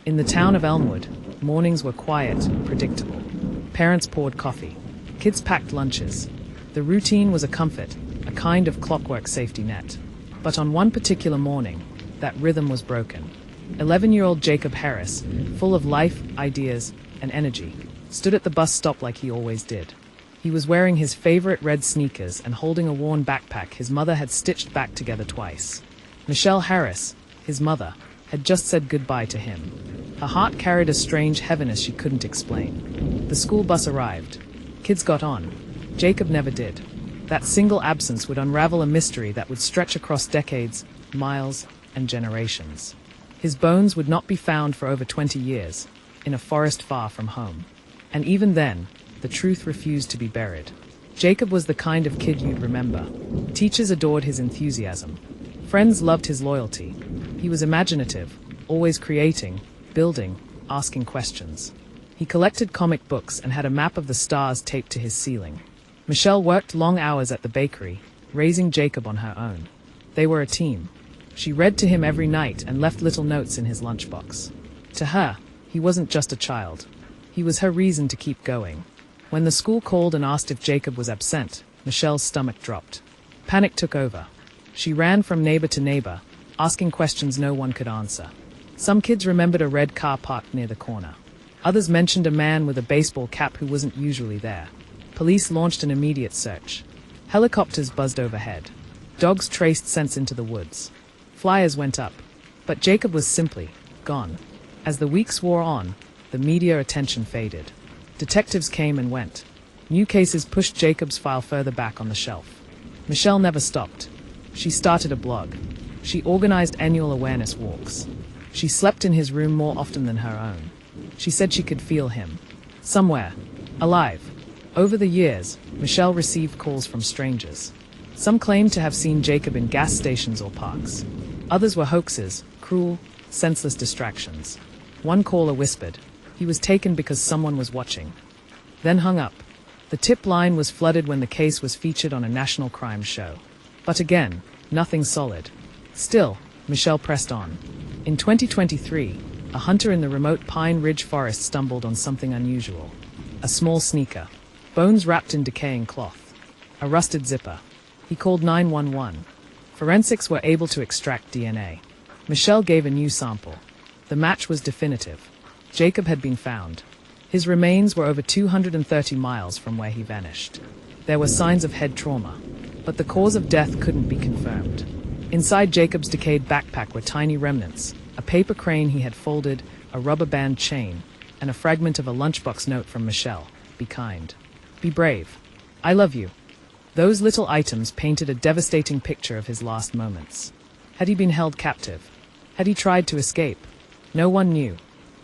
In the town of Elmwood, mornings were quiet, predictable. Parents poured coffee. Kids packed lunches. The routine was a comfort, a kind of clockwork safety net. But on one particular morning, that rhythm was broken. 11-year-old Jacob Harris, full of life, ideas, and energy, stood at the bus stop like he always did. He was wearing his favorite red sneakers and holding a worn backpack his mother had stitched back together twice. Michelle Harris, his mother, had just said goodbye to him. Her heart carried a strange heaviness she couldn't explain. The school bus arrived. Kids got on. Jacob never did. That single absence would unravel a mystery that would stretch across decades, miles, and generations. His bones would not be found for over 20 years, in a forest far from home. And even then, the truth refused to be buried. Jacob was the kind of kid you'd remember. Teachers adored his enthusiasm. Friends loved his loyalty. He was imaginative, always creating, building, asking questions. He collected comic books and had a map of the stars taped to his ceiling. Michelle worked long hours at the bakery, raising Jacob on her own. They were a team. She read to him every night and left little notes in his lunchbox. To her, he wasn't just a child. He was her reason to keep going. When the school called and asked if Jacob was absent, Michelle's stomach dropped. Panic took over. She ran from neighbor to neighbor, asking questions no one could answer. Some kids remembered a red car parked near the corner. Others mentioned a man with a baseball cap who wasn't usually there. Police launched an immediate search. Helicopters buzzed overhead. Dogs traced scents into the woods. Flyers went up. But Jacob was simply gone. As the weeks wore on, the media attention faded. Detectives came and went. New cases pushed Jacob's file further back on the shelf. Michelle never stopped. She started a blog. She organized annual awareness walks. She slept in his room more often than her own. She said she could feel him. Somewhere. Alive. Over the years, Michelle received calls from strangers. Some claimed to have seen Jacob in gas stations or parks. Others were hoaxes, cruel, senseless distractions. One caller whispered, he was taken because someone was watching. Then hung up. The tip line was flooded when the case was featured on a national crime show. But again, nothing solid. Still, Michelle pressed on. In 2023, a hunter in the remote Pine Ridge forest stumbled on something unusual. A small sneaker. Bones wrapped in decaying cloth. A rusted zipper. He called 911. Forensics were able to extract DNA. Michelle gave a new sample. The match was definitive. Jacob had been found. His remains were over 230 miles from where he vanished. There were signs of head trauma, but the cause of death couldn't be confirmed. Inside Jacob's decayed backpack were tiny remnants, a paper crane he had folded, a rubber band chain, and a fragment of a lunchbox note from Michelle. Be kind. Be brave. I love you. Those little items painted a devastating picture of his last moments. Had he been held captive? Had he tried to escape? No one knew.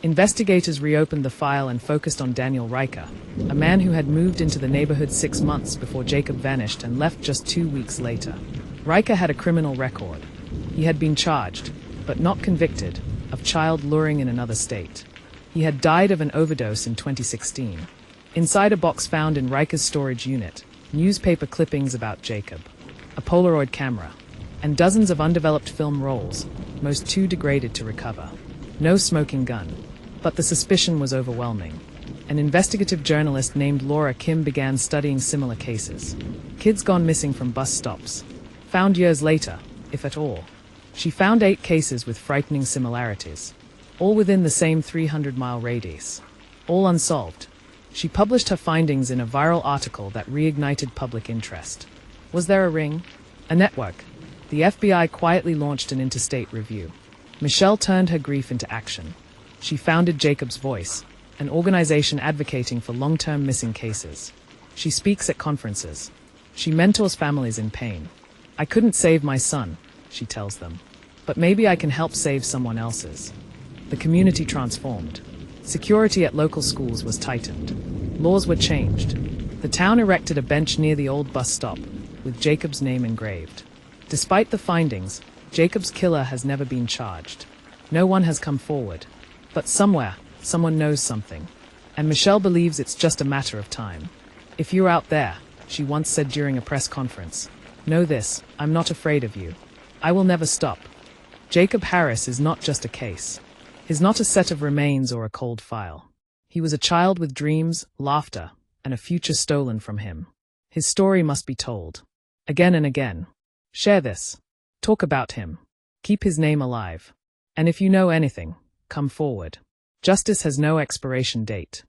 Investigators reopened the file and focused on Daniel Riker, a man who had moved into the neighborhood 6 months before Jacob vanished and left just 2 weeks later. Riker had a criminal record. He had been charged, but not convicted, of child luring in another state. He had died of an overdose in 2016. Inside a box found in Riker's storage unit, newspaper clippings about Jacob, a Polaroid camera, and dozens of undeveloped film rolls, most too degraded to recover. No smoking gun. But the suspicion was overwhelming. An investigative journalist named Laura Kim began studying similar cases. Kids gone missing from bus stops. Found years later, if at all. She found 8 cases with frightening similarities. All within the same 300-mile radius. All unsolved. She published her findings in a viral article that reignited public interest. Was there a ring? A network? The FBI quietly launched an interstate review. Michelle turned her grief into action. She founded Jacob's Voice, an organization advocating for long-term missing cases. She speaks at conferences. She mentors families in pain. I couldn't save my son, she tells them. But maybe I can help save someone else's. The community transformed. Security at local schools was tightened. Laws were changed. The town erected a bench near the old bus stop, with Jacob's name engraved. Despite the findings, Jacob's killer has never been charged. No one has come forward. But somewhere, someone knows something. And Michelle believes it's just a matter of time. If you're out there, she once said during a press conference, know this, I'm not afraid of you. I will never stop. Jacob Harris is not just a case. He's not a set of remains or a cold file. He was a child with dreams, laughter, and a future stolen from him. His story must be told. Again and again. Share this. Talk about him. Keep his name alive. And if you know anything, come forward. Justice has no expiration date.